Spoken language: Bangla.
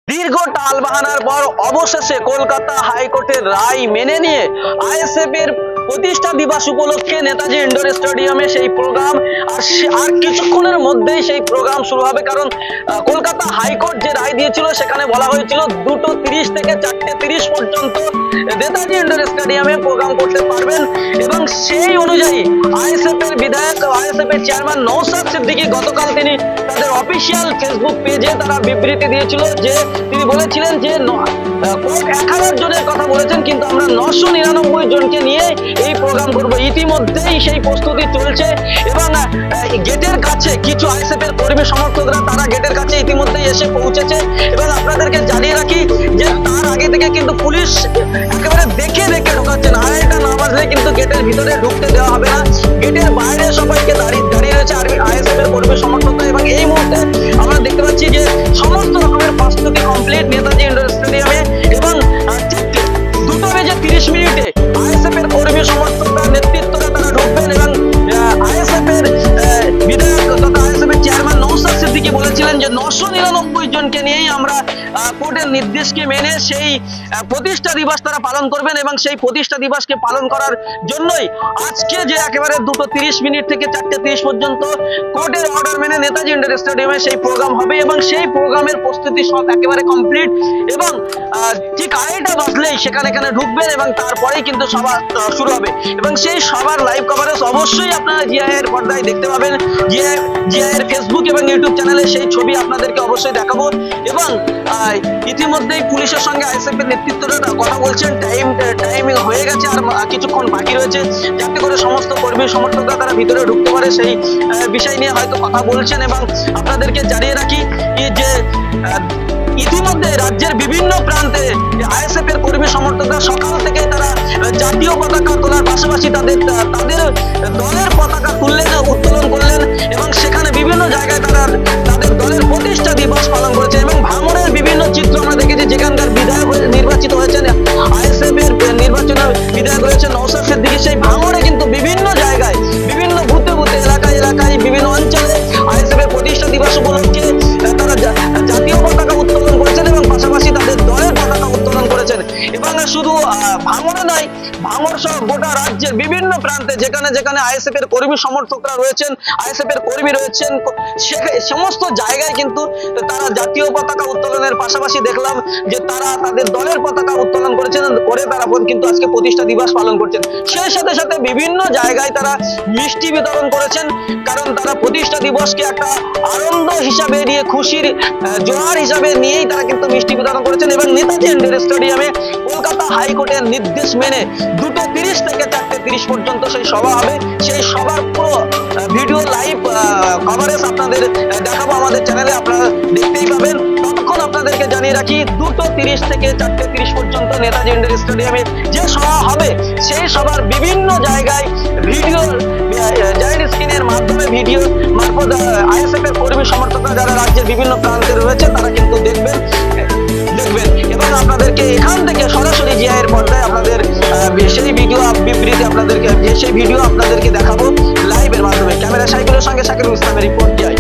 দীর্ঘ টালবাহানার পর অবশেষে কলকাতা হাইকোর্টের রায় মেনে নিয়ে আইএসএফ এর প্রতিষ্ঠা দিবস উপলক্ষে নেতাজি ইন্ডোর স্টেডিয়ামে সেই প্রোগ্রাম আর কিছুক্ষণের মধ্যেই সেই প্রোগ্রাম শুরু হবে। কারণ কলকাতা হাইকোর্ট যে রায় দিয়েছিল সেখানে বলা হয়েছিল 2:30 থেকে 4:30 পর্যন্ত নেতাজি ইন্ডোর স্টেডিয়ামে প্রোগ্রাম করতে পারবেন এবং সেই অনুযায়ী আইএসএফ এর বিধায়ক আইএসএফ এর চেয়ারম্যান নওশাদ সিদ্দিকী গতকাল তিনি তাদের অফিসিয়াল ফেসবুক পেজে তারা বিবৃতি দিয়েছিল যে তিনি বলেছিলেন যে কোর্ট 1000 জনের কথা বলেছেন কিন্তু আমরা 999 জনকে নিয়ে এই প্রোগ্রাম করব। ইতিমধ্যেই সেই প্রস্তুতি চলছে এবং গেটের কাছে কিছু আইএসএফ এর কর্মী সমর্থকরা তারা গেটের কাছে ইতিমধ্যেই এসে পৌঁছেছে এবং আপনাদেরকে জানিয়ে রাখি যে তার আগে থেকে কিন্তু পুলিশ একেবারে দেখে ঢোকাচ্ছে না। আড়াইটা না বাজলে কিন্তু গেটের ভিতরে ঢুকতে দেওয়া হবে না। গেটের বাইরে সবাইকে দাঁড়িয়ে রয়েছে আইএসএফ এর কর্মী সমর্থকরা এবং এই মুহূর্তে আমরা দেখতে পাচ্ছি যে সমস্ত রকমের প্রস্তুতি কমপ্লিট নেতাজি ইন্ডোর স্টেডিয়ামে এবং ঠিক 2:30 আইএসএফ এর কর্মী সমর্থকরা নেতৃত্বরা তারা ঢুকবেন এবং আইএসএফ এর বিধায়ক তথা আইএসএফ এর চেয়ারম্যান নওশাদ সিদ্দিকী বলেছিলেন যে 999 জনকে নিয়েই আমরা কোর্টের নির্দেশকে মেনে সেই প্রতিষ্ঠা দিবস তারা পালন করবেন এবং সেই প্রতিষ্ঠা দিবসকে পালন করার জন্যই আজকে যে একেবারে 2:30 থেকে 4:30 পর্যন্ত কোর্টের অর্ডার মেনে নেতাজি ইন্ডোর স্টেডিয়ামে সেই প্রোগ্রাম হবে এবং সেই প্রোগ্রামের প্রস্তুতি সব একেবারে কমপ্লিট এবং ঠিক 2:30 বাজলেই সেখানে ঢুকবেন এবং তারপরেই কিন্তু সভা শুরু হবে এবং সেই সবার লাইভ কভারেজ অবশ্যই আপনারা জিআই এর পর্দায় দেখতে পাবেন। জিআই এর ফেসবুক এবং ইউটিউব চ্যানেলে সেই ছবি আপনাদেরকে অবশ্যই দেখাবো এবং ইতিমধ্যেই পুলিশের সঙ্গে আইএসএফ এর নেতৃত্বরা কথা বলছেন টাইমিং হয়ে গেছে আর কিছুক্ষণ বাকি রয়েছে যাতে করে সমস্ত কর্মী সমর্থকরা তারা ভিতরে ঢুকতে পারে সেই বিষয় নিয়ে হয়তো কথা বলছেন এবং আপনাদেরকে জানিয়ে রাখি যে ইতিমধ্যে রাজ্যের বিভিন্ন প্রান্তে আইএসএফ এর কর্মী সমর্থকরা সকাল থেকে তারা জাতীয় পতাকা তোলার পাশাপাশি তাদের দলের পতাকা উত্তোলন করলেন এবং সেখানে বিভিন্ন জায়গায় তারা তাদের দলের প্রতিষ্ঠা দিবস পালন করেছে এবং ভাঙড়ের বিভিন্ন চিত্র আমরা দেখেছি যেখানকার বিধায়ক নির্বাচিত হয়েছেন আইএসএফ এর নির্বাচনে বিধায়ক রয়েছে নওশাদ সিদ্দিকী। সেই ভাঙড়ে কিন্তু বিভিন্ন জায়গায় বিভিন্ন বুথে এলাকায় বিভিন্ন অঞ্চলে আইএসএফ এর প্রতিষ্ঠা দিবস উপলক্ষে তারা জাতীয় পতাকা উত্তোলন করেছেন এবং পাশাপাশি তাদের দলের পতাকা উত্তোলন করেছেন এবং শুধু ভাঙড়ে নয় ভাঙড় সহ গোটা রাজ্যের বিভিন্ন প্রান্তে যেখানে আইএসএফ এর কর্মী সমর্থকরা রয়েছেন আইএসএফ এর কর্মী রয়েছেন সমস্ত জায়গায় কিন্তু তারা জাতীয় পতাকা উত্তোলনের পাশাপাশি দেখলাম যে তারা তাদের দলের পতাকা উত্তোলন করেছেন করে তারা কিন্তু আজকে প্রতিষ্ঠা দিবস পালন করছেন। সেই সাথে বিভিন্ন জায়গায় তারা মিষ্টি বিতরণ করেছেন কারণ তারা প্রতিষ্ঠা দিবসকে একটা আনন্দ হিসাবে নিয়ে খুশির জোয়ার হিসাবে নিয়েই তারা কিন্তু মিষ্টি বিতরণ করেছেন এবং নেতাজি ইন্ডোর স্টেডিয়ামে কলকাতা হাইকোর্টের নির্দেশ মেনে 2:30 থেকে 4:30 পর্যন্ত সেই সভা হবে। সেই সভার পুরো ভিডিও লাইভ কভারেজ আপনাদের দেখাবো আমাদের চ্যানেলে, আপনারা দেখতেই পাবেন। ততক্ষণ আপনাদেরকে জানিয়ে রাখি 2:30 থেকে 4:30 পর্যন্ত নেতাজি ইন্ডোর স্টেডিয়ামে যে সভা হবে সেই সভার বিভিন্ন জায়গায় ভিডিও জায়েন্ট স্ক্রিনের মাধ্যমে ভিডিও মারফত আইএসএফ এর কর্মী সমর্থকরা যারা রাজ্যের বিভিন্ন প্রান্তে রয়েছে তারা কিন্তু দেখবেন এবং আপনাদেরকে এখান থেকে সরাসরি জিআই এর পর্দায় আপনাদের সেই ভিডিও বিবৃতি আপনাদেরকে দেখাবো লাইভের মাধ্যমে। ক্যামেরা সাইকেলের সঙ্গে শাকিরুল ইসলামের রিপোর্ট জিআই।